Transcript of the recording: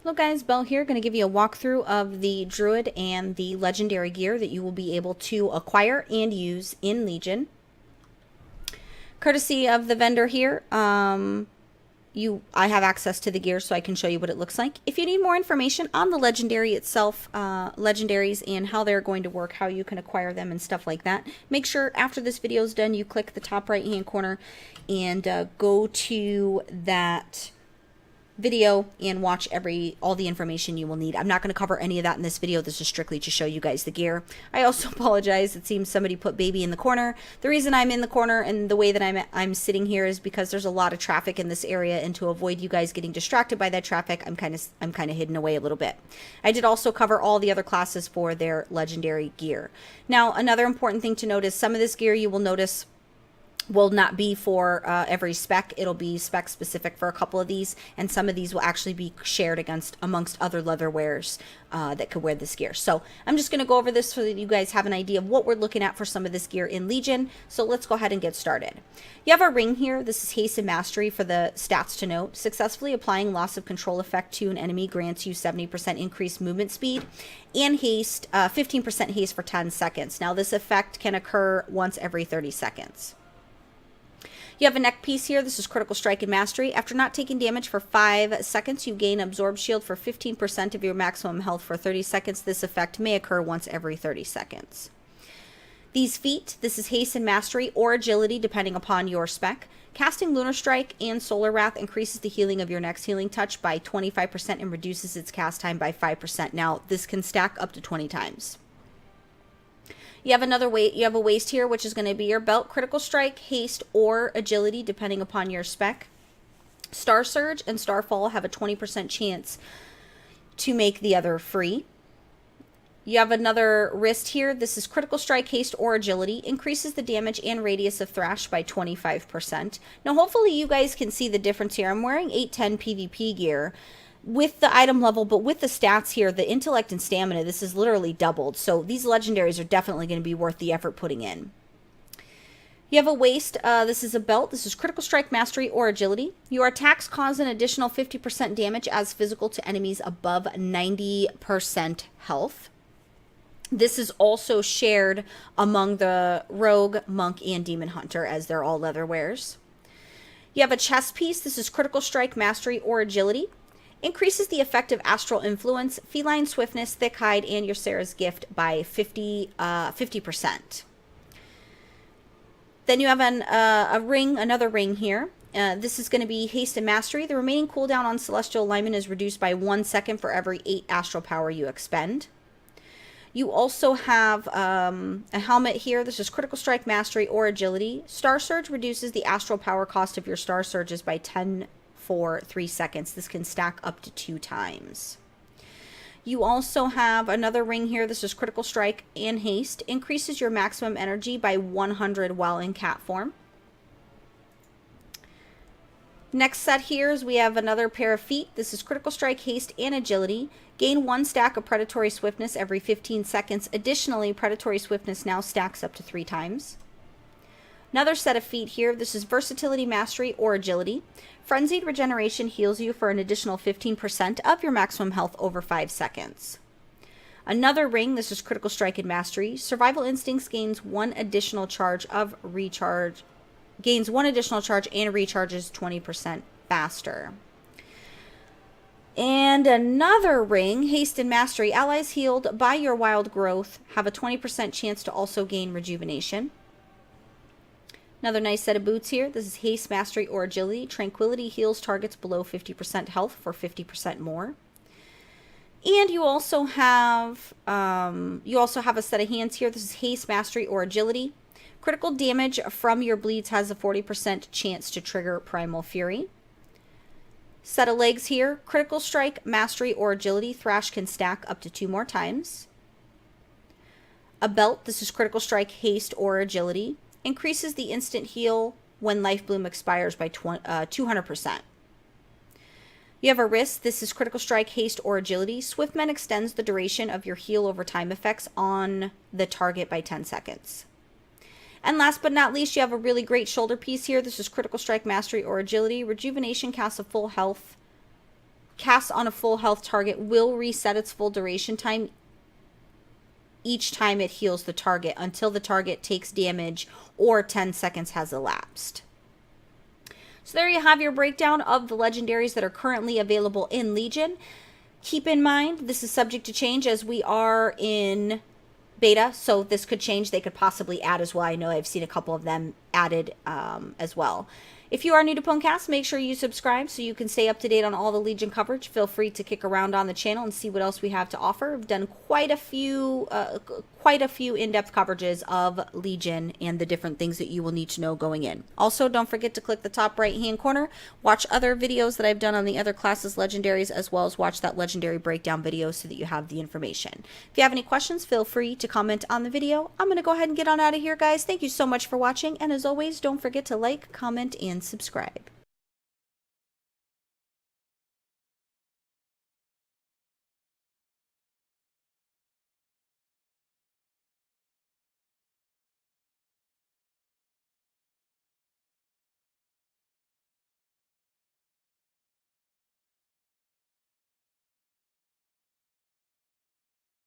Hello guys, Belle here, going to give you a walkthrough of the Druid and the Legendary gear that you will be able to acquire and use in Legion. Courtesy of the vendor here, I have access to the gear so I can show you what it looks like. If you need more information on the Legendary itself, Legendaries and how they're going to work, how you can acquire them and stuff like that, make sure after this video is done you click the top right hand corner and go to that video and watch all the information you will need. I'm not going to cover any of that in this video. This is strictly to show you guys the gear. I also apologize. It seems somebody put baby in the corner. The reason I'm in the corner and the way that I'm sitting here is because there's a lot of traffic in this area, and to avoid you guys getting distracted by that traffic, I'm kind of hidden away a little bit. I did also cover all the other classes for their Legendary gear. Now, another important thing to note is some of this gear you will notice will not be for every spec. It'll be spec specific for a couple of these, and some of these will actually be shared amongst other leather wearers that could wear this gear. So I'm just going to go over this so that you guys have an idea of what we're looking at for some of this gear in Legion. So let's go ahead and get started. You have a ring here. This is Haste and Mastery for the stats to note. Successfully applying loss of control effect to an enemy grants you 70% increased movement speed and haste, 15% haste for 10 seconds. Now this effect can occur once every 30 seconds. You have a neck piece here. This is Critical Strike and Mastery. After not taking damage for 5 seconds, you gain Absorb Shield for 15% of your maximum health for 30 seconds. This effect may occur once every 30 seconds. These feet, this is Haste and Mastery or Agility, depending upon your spec. Casting Lunar Strike and Solar Wrath increases the healing of your next healing touch by 25% and reduces its cast time by 5%. Now, this can stack up to 20 times. You have a waist here, which is going to be your belt. Critical Strike, Haste, or Agility, depending upon your spec. Star Surge and Starfall have a 20% chance to make the other free. You have another wrist here. This is Critical Strike, Haste, or Agility. Increases the damage and radius of thrash by 25%. Now, hopefully you guys can see the difference here. I'm wearing 810 PvP gear with the item level, but with the stats here, the intellect and stamina, this is literally doubled. So these legendaries are definitely going to be worth the effort putting in. You have a waist. This is a belt. This is Critical Strike, Mastery, or Agility. Your attacks cause an additional 50% damage as physical to enemies above 90% health. This is also shared among the Rogue, Monk, and Demon Hunter, as they're all leather wearers. You have a chest piece. This is Critical Strike, Mastery, or Agility. Increases the effective astral influence, feline swiftness, thick hide, and your Sarah's gift by 50%. Then you have another ring here. This is going to be Haste and Mastery. The remaining cooldown on Celestial Alignment is reduced by 1 second for every 8 astral power you expend. You also have a helmet here. This is Critical Strike, Mastery, or Agility. Star Surge reduces the astral power cost of your Star Surges by 10 for 3 seconds. This can stack up to 2 times. You also have another ring here. This is Critical Strike and Haste. Increases your maximum energy by 100 while in cat form. Next set here is we have another pair of feet. This is Critical Strike, Haste, and Agility. Gain 1 stack of Predatory Swiftness every 15 seconds. Additionally, Predatory Swiftness now stacks up to 3 times. Another set of feet here. This is Versatility, Mastery, or Agility. Frenzied Regeneration heals you for an additional 15% of your maximum health over 5 seconds. Another ring. This is Critical Strike and Mastery. Survival Instincts gains 1 additional charge and recharges 20% faster. And another ring, Haste and Mastery. Allies healed by your wild growth have a 20% chance to also gain rejuvenation. Another nice set of boots here. This is Haste, Mastery, or Agility. Tranquility heals targets below 50% health for 50% more. And you also have a set of hands here. This is Haste, Mastery, or Agility. Critical damage from your bleeds has a 40% chance to trigger Primal Fury. Set of legs here. Critical Strike, Mastery, or Agility. Thrash can stack up to 2 more times. A belt. This is Critical Strike, Haste, or Agility. Increases the instant heal when Life Bloom expires by 200%. You have a wrist. This is Critical Strike, Haste, or Agility. Swiftman extends the duration of your heal over time effects on the target by 10 seconds. And last but not least, you have a really great shoulder piece here. This is Critical Strike, Mastery, or Agility. Rejuvenation casts a full health casts on a full health target will reset its full duration time each time it heals the target until the target takes damage or 10 seconds has elapsed. So there you have your breakdown of the legendaries that are currently available in Legion. Keep in mind, this is subject to change as we are in beta, so this could change. They could possibly add as well. I know I've seen a couple of them added as well. If you are new to PWNCAST, make sure you subscribe so you can stay up to date on all the Legion coverage. Feel free to kick around on the channel and see what else we have to offer. We've done quite a few in-depth coverages of Legion and the different things that you will need to know going in. Also, don't forget to click the top right-hand corner. Watch other videos that I've done on the other classes' legendaries, as well as watch that legendary breakdown video so that you have the information. If you have any questions, feel free to comment on the video. I'm going to go ahead and get on out of here, guys. Thank you so much for watching, and as always, don't forget to like, comment, and subscribe.